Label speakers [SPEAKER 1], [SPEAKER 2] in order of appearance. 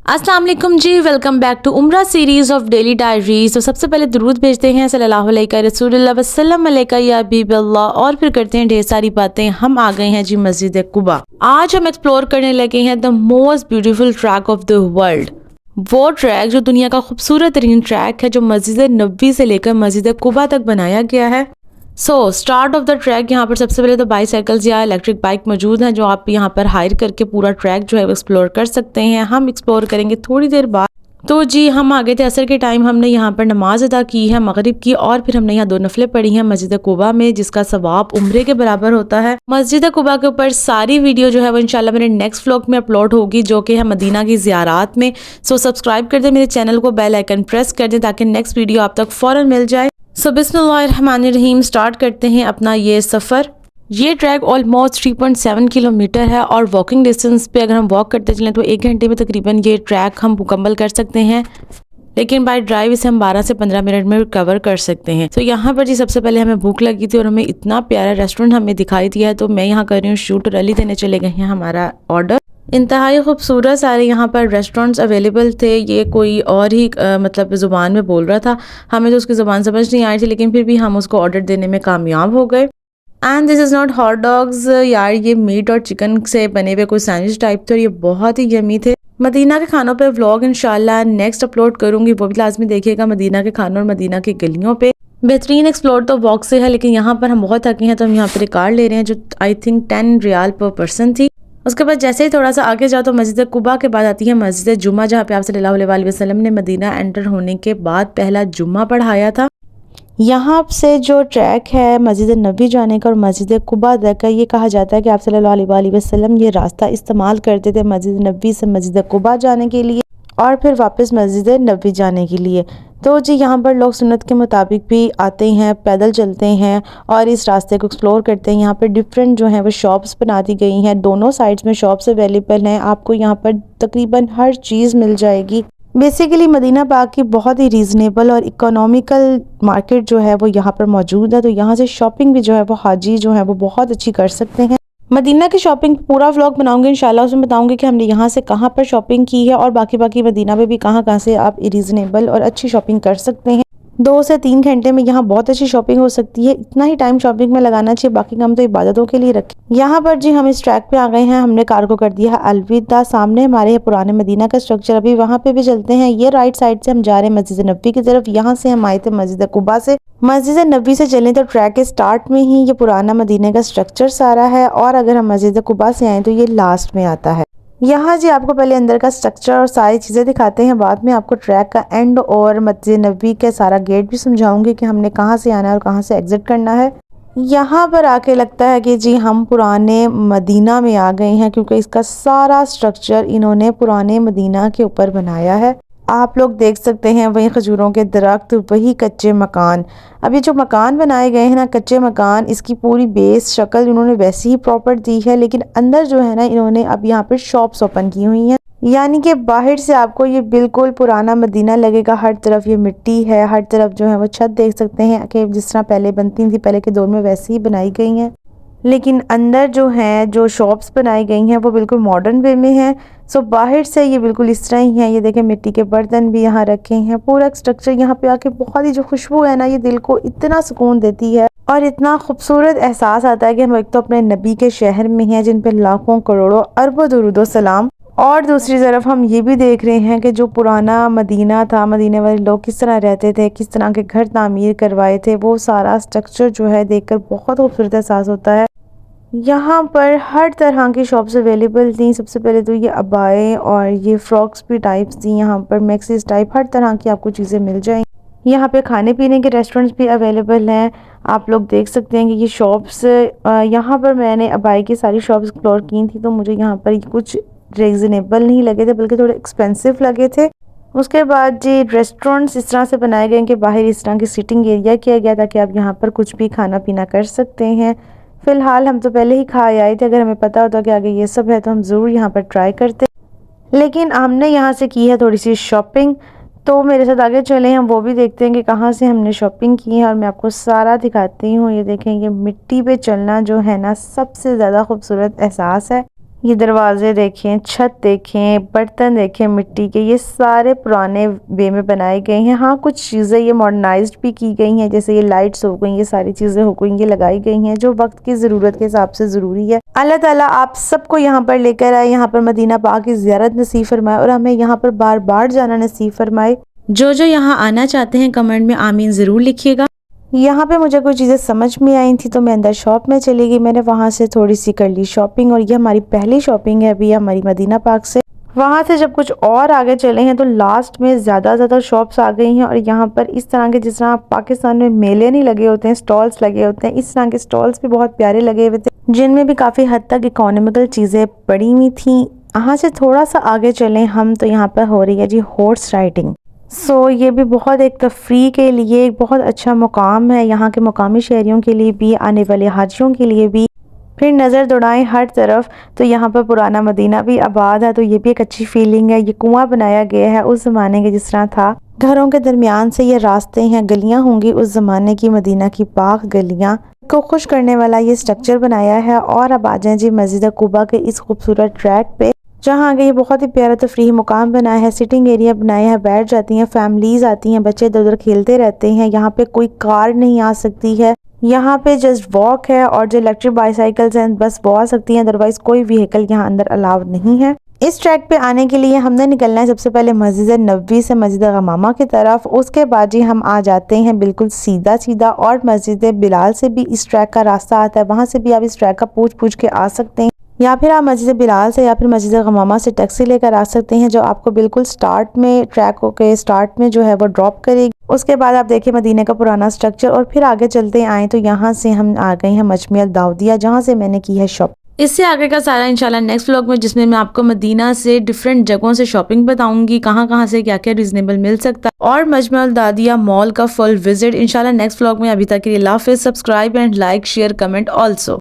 [SPEAKER 1] अस्सलाम वालेकुम जी, welcome back to उम्रा सीरीज़ ऑफ डेली डायरीज। तो सबसे पहले दुरूद भेजते हैं सल्लल्लाहु अलैहि रसूलुल्लाह वसल्लम अलैका या हबीबल्लाह और फिर करते हैं ढेर सारी बातें। हम आ गए हैं जी मस्जिद कुबा। आज हम एक्सप्लोर करने लगे हैं the most beautiful track of the world. वो ट्रैक जो दुनिया का खूबसूरत तरीन ट्रैक है, जो मस्जिद नबी से लेकर मस्जिद कुबा तक बनाया गया है। स्टार्ट ऑफ द ट्रैक, यहाँ पर सबसे पहले तो बाईसाइकिल्स या इलेक्ट्रिक बाइक मौजूद हैं जो आप यहाँ पर हायर करके पूरा ट्रैक जो है वो एक्सप्लोर कर सकते हैं। हम एक्सप्लोर करेंगे थोड़ी देर बाद। तो जी हम आ गए थे असर के टाइम। हमने यहाँ पर नमाज अदा की है मगरिब की, और फिर हमने यहाँ 2 नफलें पढ़ी हैं मस्जिद कुबा में, जिसका सवाब उम्रे के बराबर होता है। मस्जिद कुबा के ऊपर सारी वीडियो जो है वो इंशाल्लाह मेरे नेक्स्ट व्लॉग में अपलोड होगी, जो कि है मदीना की ज़ियारात में। सब्सक्राइब कर दें मेरे चैनल को, बेल आइकन प्रेस कर दें ताकि नेक्स्ट वीडियो आप तक फ़ौरन मिल जाए। बिस्मिल्लाहिर्रहमानिर्रहीम, स्टार्ट करते हैं अपना ये सफ़र। ये ट्रैक ऑलमोस्ट 3.7 किलोमीटर है और वॉकिंग डिस्टेंस पे अगर हम वॉक करते चलें तो 1 घंटे में तकरीबन ये ट्रैक हम मुकम्मल कर सकते हैं, लेकिन बाय ड्राइव इसे हम 12 से 15 मिनट में कवर कर सकते हैं। तो यहाँ पर जी सबसे पहले हमें भूख लगी थी और हमें इतना प्यारा रेस्टोरेंट हमें दिखाई दिया है, तो मैं यहाँ कर रही हूँ शूट और अली देने चले गए हैं हमारा ऑर्डर। इंतहाई खूबसूरत सारे यहाँ पर रेस्टोरेंट्स अवेलेबल थे। ये कोई और ही मतलब ज़ुबान में बोल रहा था, हमें तो उसकी ज़ुबान समझ नहीं आई थी, लेकिन फिर भी हम उसको ऑर्डर देने में कामयाब हो गए। And this is not hot dogs यार, ये मीट और चिकन से बने हुए कोई सैंडविच टाइप थे और ये बहुत ही यमी थे। मदीना के खानों पे व्लॉग इंशाल्लाह नेक्स्ट अपलोड करूंगी, वो भी लाजमी देखिएगा। मदीना के खानों और मदीना की गलियों पे बेहतरीन एक्सप्लोर तो वॉक से है, लेकिन यहाँ पर हम बहुत थके हैं तो हम यहाँ पर एक कार ले रहे हैं जो आई थिंक 10 रियाल पर पर्सन थी। उसके बाद जैसे ही थोड़ा सा आगे जाओ तो मस्जिद कुबा के बाद आती है मस्जिद जुम्मा, जहाँ पे आप सल्लल्लाहु अलैहि वसल्लम ने मदीना एंटर होने के बाद पहला जुम्मा पढ़ाया था। यहाँ से जो ट्रैक है मस्जिद नबी जाने का और मस्जिद कुबा तक का, ये कहा जाता है कि आप सल्लल्लाहु अलैहि वसल्लम ये रास्ता इस्तेमाल करते थे मस्जिद नबी से मस्जिद कुबा जाने के लिए और फिर वापस मस्जिद नबी जाने के लिए। तो जी यहाँ पर लोग सुन्नत के मुताबिक भी आते हैं, पैदल चलते हैं और इस रास्ते को एक्सप्लोर करते हैं। यहाँ पर डिफरेंट जो है वो शॉप्स बना दी गई हैं, दोनों साइड्स में शॉप्स अवेलेबल हैं, आपको यहाँ पर तकरीबन हर चीज़ मिल जाएगी। बेसिकली मदीना पाक की बहुत ही रीज़नेबल और इकोनॉमिकल मार्केट जो है वो यहाँ पर मौजूद है, तो यहाँ से शॉपिंग भी जो है वो हाजी जो है वो बहुत अच्छी कर सकते हैं। मदीना की शॉपिंग पूरा व्लॉग बनाऊंगी इंशाल्लाह, उसमें बताऊंगी कि हमने यहाँ से कहाँ पर शॉपिंग की है और बाकी मदीना में भी कहाँ से आप रीज़नेबल और अच्छी शॉपिंग कर सकते हैं। 2 से 3 घंटे में यहाँ बहुत अच्छी शॉपिंग हो सकती है। इतना ही टाइम शॉपिंग में लगाना चाहिए, बाकी काम तो इबादतों के लिए रखें। यहाँ पर जी हम इस ट्रैक पे आ गए हैं, हमने कार को कर दिया है अलविदा। सामने हमारे पुराने मदीना का स्ट्रक्चर, अभी वहाँ पे भी चलते हैं। ये राइट साइड से हम जा रहे हैं मस्जिद नबी की तरफ। यहाँ से हम आए थे मस्जिद कुबा से। मस्जिद नबी से चलें तो ट्रैक के स्टार्ट में ही ये पुराना मदीने का स्ट्रक्चर सारा है, और अगर हम मस्जिद कुबा से आए तो ये लास्ट में आता है। यहाँ जी आपको पहले अंदर का स्ट्रक्चर और सारी चीज़ें दिखाते हैं, बाद में आपको ट्रैक का एंड और मस्जिद नबी का सारा गेट भी समझाऊंगी कि हमने कहाँ से आना है और कहाँ से एग्जिट करना है। यहाँ पर आके लगता है कि जी हम पुराने मदीना में आ गए हैं, क्योंकि इसका सारा स्ट्रक्चर इन्होंने पुराने मदीना के ऊपर बनाया है। आप लोग देख सकते हैं वही खजूरों के दरख्त, वही कच्चे मकान। अब ये जो मकान बनाए गए हैं ना कच्चे मकान, इसकी पूरी बेस शक्ल इन्होंने वैसी ही प्रॉपर दी है, लेकिन अंदर जो है ना इन्होंने अब यहाँ पर शॉप्स ओपन की हुई हैं, यानी कि बाहर से आपको ये बिल्कुल पुराना मदीना लगेगा। हर तरफ ये मिट्टी है, हर तरफ जो है वो छत देख सकते हैं कि जिस तरह पहले बनती थी पहले के दौर में वैसे ही बनाई गई हैं, लेकिन अंदर जो है जो शॉप्स बनाई गई हैं वो बिल्कुल मॉडर्न वे में है। बाहर से ये बिल्कुल इस तरह ही है। ये देखें मिट्टी के बर्तन भी यहाँ रखे हैं। पूरा स्ट्रक्चर यहाँ पे आके बहुत ही जो खुशबू है ना, ये दिल को इतना सुकून देती है और इतना खूबसूरत एहसास आता है कि हम एक तो अपने नबी के शहर में हैं जिन पे लाखों करोड़ों अरबों दुरूद सलाम, और दूसरी तरफ हम ये भी देख रहे हैं कि जो पुराना मदीना था, मदीने वाले लोग किस तरह रहते थे, किस तरह के घर तामीर करवाए थे, वो सारा स्ट्रक्चर जो है देखकर बहुत खूबसूरत एहसास होता है। यहाँ पर हर तरह की शॉप्स अवेलेबल थी। सबसे पहले तो ये अबाए और ये फ्रॉक्स भी टाइप्स थी, यहाँ पर मैक्सीज टाइप हर तरह की आपको चीज़ें मिल जाएंगी। यहाँ पे खाने पीने के रेस्टोरेंट्स भी अवेलेबल हैं, आप लोग देख सकते हैं कि ये शॉप्स। यहाँ पर मैंने अबाए की सारी शॉप्स एक्सप्लोर की थी, तो मुझे यहाँ पर कुछ रीज़नेबल नहीं लगे थे, बल्कि थोड़े एक्सपेंसिव लगे थे। उसके बाद जी रेस्टोरेंट्स इस तरह से बनाए गए कि बाहर इस तरह की सीटिंग एरिया किया गया ताकि आप यहाँ पर कुछ भी खाना पीना कर सकते हैं। फ़िलहाल हम तो पहले ही खा आए थे, अगर हमें पता होता कि आगे ये सब है तो हम ज़रूर यहाँ पर ट्राई करते, लेकिन हमने यहाँ से की है थोड़ी सी शॉपिंग। तो मेरे साथ आगे चले, हम वो भी देखते हैं कि कहाँ से हमने शॉपिंग की है और मैं आपको सारा दिखाती हूँ। ये देखें, ये मिट्टी पे चलना जो है ना सबसे ज़्यादा खूबसूरत एहसास है। ये दरवाजे देखें, छत देखें, बर्तन देखें मिट्टी के, ये सारे पुराने वे में बनाए गए हैं। हाँ, कुछ चीज़ें ये मॉडर्नाइज्ड भी की गई हैं, जैसे ये लाइट्स हो गई, ये सारी चीज़ें हो गई, ये लगाई गई हैं जो वक्त की ज़रूरत के हिसाब से ज़रूरी है। अल्लाह ताला आप सबको यहाँ पर लेकर आए, यहाँ पर मदीना पाक की ज़ियारत नसीब फरमाए और हमें यहाँ पर बार बार जाना नसीब फरमाए। जो यहाँ आना चाहते हैं कमेंट में आमीन ज़रूर लिखिएगा। यहाँ पे मुझे कुछ चीज़ें समझ में आई थी तो मैं अंदर शॉप में चली गई, मैंने वहाँ से थोड़ी सी कर ली शॉपिंग और ये हमारी पहली शॉपिंग है अभी हमारी मदीना पाक से। वहाँ से जब कुछ और आगे चले हैं तो लास्ट में ज़्यादा शॉप्स आ गई हैं और यहाँ पर इस तरह के, जिस तरह पाकिस्तान में मेले नहीं लगे होते हैं, स्टॉल्स लगे होते हैं, इस तरह के स्टॉल्स भी बहुत प्यारे लगे हुए थे जिनमें भी काफ़ी हद तक इकोनॉमिकल चीज़ें पड़ी हुई थी। यहाँ से थोड़ा सा आगे चलें हम तो यहाँ पर हो रही है जी हॉर्स राइडिंग। ये भी बहुत एक तफरी के लिए एक बहुत अच्छा मुकाम है, यहाँ के मुकामी शहरियों के लिए भी, आने वाले हाजियों के लिए भी। फिर नज़र दौड़ाएं हर तरफ तो यहाँ पर पुराना मदीना भी आबाद है, तो ये भी एक अच्छी फीलिंग है। ये कुआं बनाया गया है उस ज़माने के जिस तरह था, घरों के दरमियान से ये रास्ते हैं, गलियाँ होंगी उस ज़माने की मदीना की पाक गलियाँ को खुश करने वाला ये स्ट्रक्चर बनाया है। और अब आ जाएं जी मस्जिद कुबा के इस खूबसूरत ट्रैक पे, जहाँ आगे ये बहुत ही प्यारा तफरीही मुकाम बनाया है, सिटिंग एरिया बनाया है, बैठ जाती हैं, फैमिलीज आती हैं, बच्चे इधर उधर खेलते रहते हैं। यहाँ पे कोई कार नहीं आ सकती है, यहाँ पे जस्ट वॉक है और जो इलेक्ट्रिक बाईसाइकिल्स हैं बस वो आ सकती हैं, अदरवाइज कोई व्हीकल यहाँ अंदर अलाउड नहीं है। इस ट्रैक पे आने के लिए हमने निकलना है सबसे पहले मस्जिद नबवी से मस्जिद गमामा की तरफ, उसके बाद जी हम आ जाते हैं बिल्कुल सीधा सीधा और मस्जिद बिलाल से भी इस ट्रैक का रास्ता आता है, वहाँ से भी आप इस ट्रैक का पूछ के आ सकते हैं, या फिर आप मस्जिद बिलाल से या फिर मस्जिद गमामा से टैक्सी लेकर आ सकते हैं जो आपको बिल्कुल स्टार्ट में, ट्रैक के स्टार्ट में जो है वो ड्रॉप करेगी। उसके बाद आप देखिए मदीने का पुराना स्ट्रक्चर और फिर आगे चलते आए तो यहाँ से हम आ गए हैं मजमे अल दाऊदिया, जहाँ से मैंने की है शॉप। इससे आगे का सारा इंशाल्लाह नेक्स्ट व्लॉग में, जिसमें मैं आपको मदीना से डिफरेंट जगहों से शॉपिंग बताऊंगी, कहाँ से क्या क्या रीजनेबल मिल सकता है, और मजमा अल दादिया मॉल का फुल विजिट इंशाल्लाह नेक्स्ट व्लॉग में। अभी तक के लिए अल्लाह हाफिज़, subscribe and like share comment also.